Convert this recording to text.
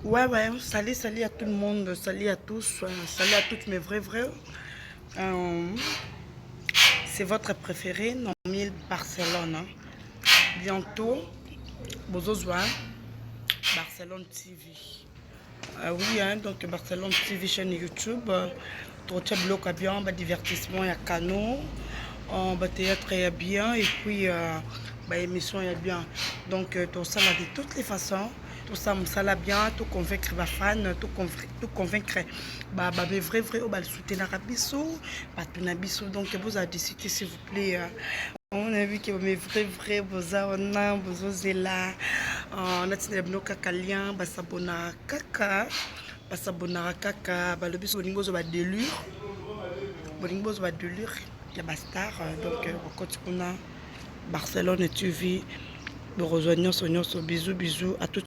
Ouais, salut à tout le monde, salut à tous, salut à toutes mes vrais. Euh, c'est votre préféré, Nomil Barcelone, hein. Bientôt, Bozozwa, Barcelone TV. Oui, hein, donc Barcelone TV chaîne YouTube. Tout bloc à bien, divertissement, il y a canaux, théâtre, il y a bien, et puis émission, il y a bien. Donc, tout ça là, de toutes les façons. Tout ça, ça l'a bien, tout convaincre ma fan, tout convaincre mes vrais, oh, soutenir Abisso, partenaire Abisso. Donc, vous avez décidé, s'il vous plaît. On a vu que mes vrais, on a besoin là. On a tenu le kaka lien, basabona kaka, le bis au niveau de la délure. Au niveau de la délure, il y a Bastar. Donc, quand on a Barcelone et tu vis, nous rejoignons bisous à tous.